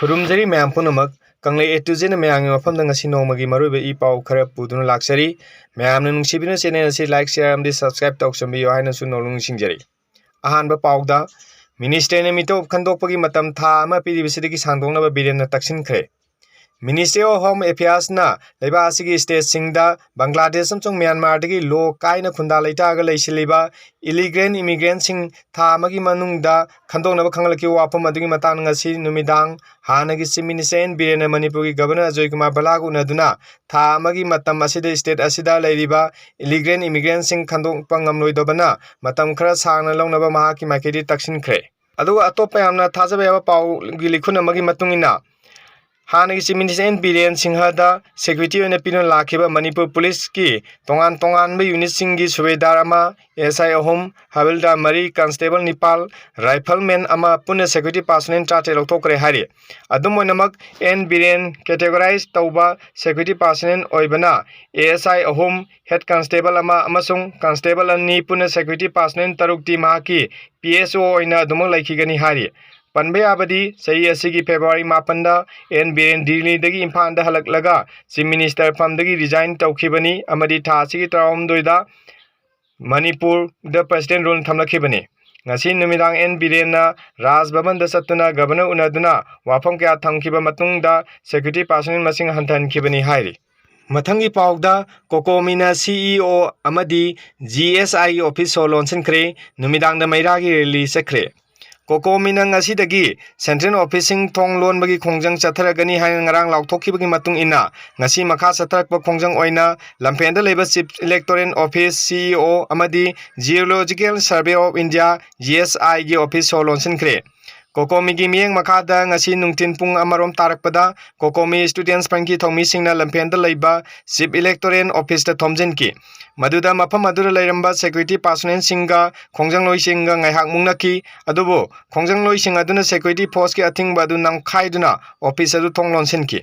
खुरुमजरी ma'am पुनमक Kangle एटुजेन ma'am मफम दंग नोमगी मरुबे ई पाउ खरा पुदुन लाक्सरी मैम नुंगसिबिनो चैनल असि लाइक शेयर अमदि सब्सक्राइब तौसंबियो हाइना सु नोलुंग सिंजरी अहानबा पाउदा मिनिस्टर ने मिटो खंदोकपगी मतम था अमा पिदिबिसिदगी सांदोंगनबा villain तक्सिनख्रे Ministry of Home Affairs na leba asigi state singda Bangladesh amchong Myanmar dagi lo kaina khunda leita ga leisiliba illegal immigrant sing tha amagi manungda khandoknaba khangalaki wapam adigi matang ngasi numidang hanagi chief minister Biren Manipur gi governor Ajoy Kumar Balagu naduna tha amagi matam asida state asida leiriba illegal immigrant sing khandok pangamloidobana matam khara sangna longnaba mahaki maikedi taksinkhre aduga atopa yamna thajaba yaba pau gi likhuna magi matungina हानगी chief minister Biren सिंहदा secretary ने पिनो लाखिबा Manipur police की तोंगान तोंगान बे unit सिंगी सुबेदार अमा SI अहम हविलदार मरी constable निपाल rifleman अमा पुने सेक्रेटरी पर्सनल चार्ज लौथोकरे हारि अदुम ओइनमक एन बीरेन कैटेगराइज तौबा सेक्रेटरी पर्सनल ओइबना एएसआई अहम हेड कांस्टेबल अमा अमसुंग कांस्टेबल अनि पुने सेक्रेटरी पर्सनल तरुक्ति माकी पीएसओ ओइना दुमक लाइखिगनी हारि पनबे आबदी सही असिगी फेब्रुआरी मापंदा एन बीरेन दिल्ली दगी इम्फाल दा हलकलगा चीफ मिनिस्टर फम दगी रिजाइन तौखिबनी अमदी थासिगी तराउमदोइदा मणिपुर द प्रेसिडेंट रूल थमलखिबनी ngasi numirang en birena raj bhavan da satuna governor unaduna wafam kya thangkiba matungda security personnel masing hantan khibani hairi mathangi pawda kokomina CEO amadi GSI office solonsen kre numidang da mairagi release sekre कोकोमिना ngasi central ऑफिसिंग थोंग लोन बगी खोंजंग चथरगनी हाय ngarang लाउथोखिबगी मतुंग इना ngasi मखा चथरकप खोंजंग ओइना लंपेंद लेबा चीफ इलेक्टोरल ऑफिस CEO अमदी geological survey of India GSI गी ऑफिस सोलोंसन क्रे कोकोमी की मियंग मखादा ngasi नुंगथिन पुंग अमरोम तारकपदा कोकोमी स्टूडेंट्स पंकी थोमी सिंगना लंपेंद लेबा चीफ इलेक्टोरल ऑफिस ता थोमजन की मदुदा मफम मदुरा लेरंबा सेक्रेटरी पर्सनल सिंगा खोंजंग लोई सिंगा ngaihak mungnaki adubo खोंजंग लोई सिंग अदुना सेक्रेटरी फोर्स की अथिंग बादु नंखाइदुना ऑफिस अदु थोंगलोनसिन की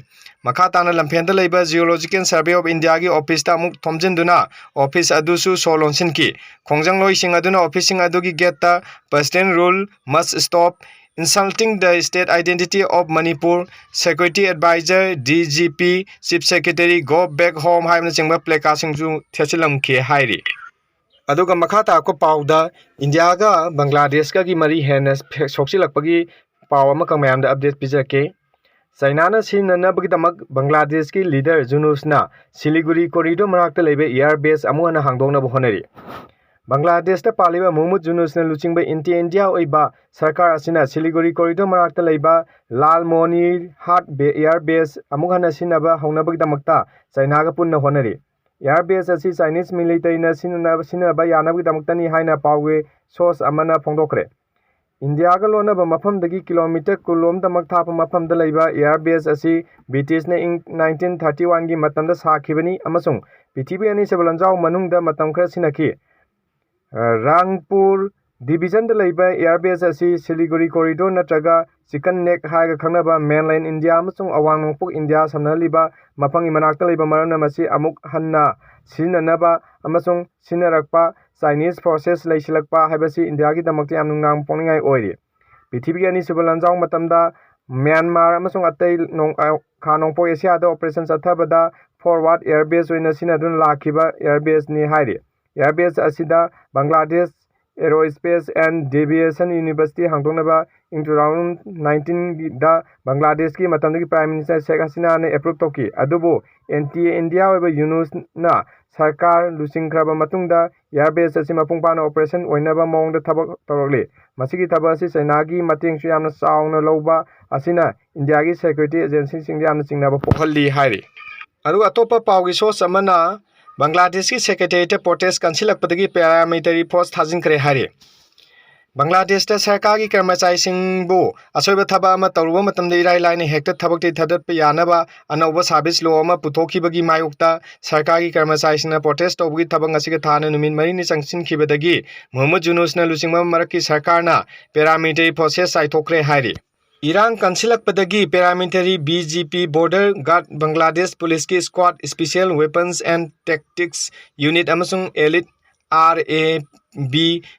मखा ताना लंपेंद लेबा जियोलॉजिकल सर्वे ऑफ इंडिया की ऑफिस ता मुक थोमजिनदुना ऑफिस अदुसु सोलोनसिन की खोंजंग लोई सिंग अदुना ऑफिस सिंग अदु की गेट ता president rule must stop insulting the state identity of Manipur, Security Advisor, DGP, Chief Secretary, go back home, Haimna Chingba, Plekasing to Techilam K. Hairi. Aduga Makata ko pauda, India ga Bangladesh ka ki mari hennes Soxi Lakpagi, Pawama Kamayam the update Pizake. Sainana sin nabagi damak Bangladesh ki leader Junus na, Siliguri corridor Marakta lebe airbase Amuana Hangdona Bohoneri. Bangladesh ta paliba Muhammad Yunus na luchingba India oiba sarkar asina Siliguri corridor marakta leiba Lal Monir Hat Air Base amughana sinaba haunabagi damakta China ga punna honari Air Base asi Chinese military na sinaba yanabagi damakta ni haina pawe source amana phongdokre India ga lonaba mafam dagi kilometer kulom damak thapa mafam da leiba Air Base asi British na 1931 gi matam da sakhibani amasung pithibi ani sebalanjau manung da matam khara sinaki Rangpur Division the Labor Airbase asi Siliguri corridor natraga Chicken Neck High Kanaba mainland India amasung awang nongpuk India samnaliba mapangi manakta leba marana masi amuk hanna sinanaba amasung sinarakpa Chinese forces leisilakpa haibasi India gi damakti amnungnang pongningai oiri Pithibi ani subalanjau matamda Myanmar amasung atai nong khanongpo Asia da operation athabada forward airbase oina sinadun lakhiba airbase ni hairi Airbase asida Bangladesh Aerospace and Aviation University hangdonaba in 2019 da Bangladesh ki matamdagi Prime Minister Sheikh Hasina ne approve toki adubo NTA India oiba Yunus na sarkar lusingkraba matungda Airbase asi mapungpana operation oinaba mongda thabak torokle masigi thabak asi China gi mating su yamna chauna lowba asina India gi security agency sing yamna chingnaba pokhalli hairi adu atopa pawgi source amana Bangladesh की secretary protest कंसिलपदगी paramilitary force थाजिंखरे हारे Bangladesh ta सरकार की कर्मचारी सिंबो असोइबा थबा अमा तौरुबा मतमदे Irai line Hector थबकते थदप यानबा अनौबा service लो अमा पुथोखिबगी मायोक्ता सरकार की कर्मचारी सिंना प्रोटेस्ट तौबगी थबंग असिगे थाना नुमिन मरिनि संगसिनखिबदगी मोहम्मद यूनुस ना लुचिंगमा मरकी सरकार ना पैरामिलिटरी फोर्सेस साइथोखरे हारे Iran kansilakpadagi paramilitary BGP Border Guard Bangladesh Police ki Squad Special Weapons and Tactics Unit amasung Elite RAB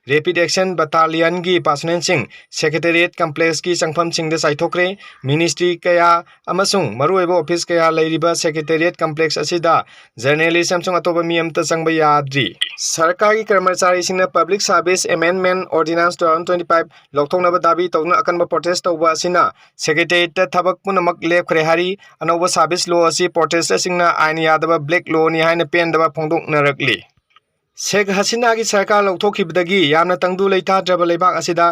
Rapid Action Battalion की पर्सनल सेक्रेटेरिएट कम्प्लेक्स की चंगफम चाइथोक्रे मिनिस्ट्री कया अमसुंग मरुएब ऑफिस कया लेरिबा सेक्रेटेरिएट कम्प्लेक्स असिदा जर्नलिस्ट अमसुंग अतोबा मी अमता चंगबा याद्री सरकारी कर्मचारी सिंह पब्लिक सर्विस अमेंडमेंट ऑर्डिनेंस 2025 लौथोंनबा दाबी तौना अकनबा प्रोटेस्ट तौबा असिना सेक्रेटेरिएट थबक पुनमक लेपखरे हारी अनौबा सर्विस लॉ असि प्रोटेस्ट सिंगना आइन यादबा ब्लैक लॉ नि हाइना पेंदबा फोंदोकनरकली शेख हसीना की सरकार लौथोखिबदगी यामना तंगदु लेथाद्रबा लेबाक असिदा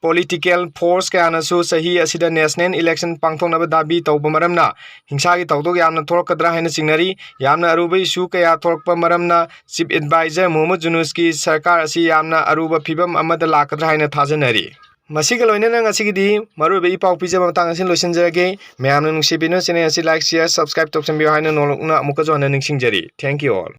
पॉलिटिकल फोर्स कयानसु सही असिदा नेशनल इलेक्शन पांगथोंनबा दाबी तौबा मरमना हिंसा की तौदोग यामना थोरकद्रा हाइना चिंगनरी यामना अरुबा इशू कया थोरकपा मरमना चीफ एडवाइजर मोहम्मद जुनूस की सरकार असि यामना अरुबा फिबम अमदा लाकद्रा हाइना थाजनरी मसीगा लोइनना ngasiगidi मरुबे इपाउ पिजबा मतंग असिन लोइसनजरगे म्यामना नुंसिबिनो चैनल असि लाइक शेयर सब्सक्राइब तौसनबियो हाइना नोलुकना अमुका जोहना निंगसिंगजरी थैंक यू ऑल।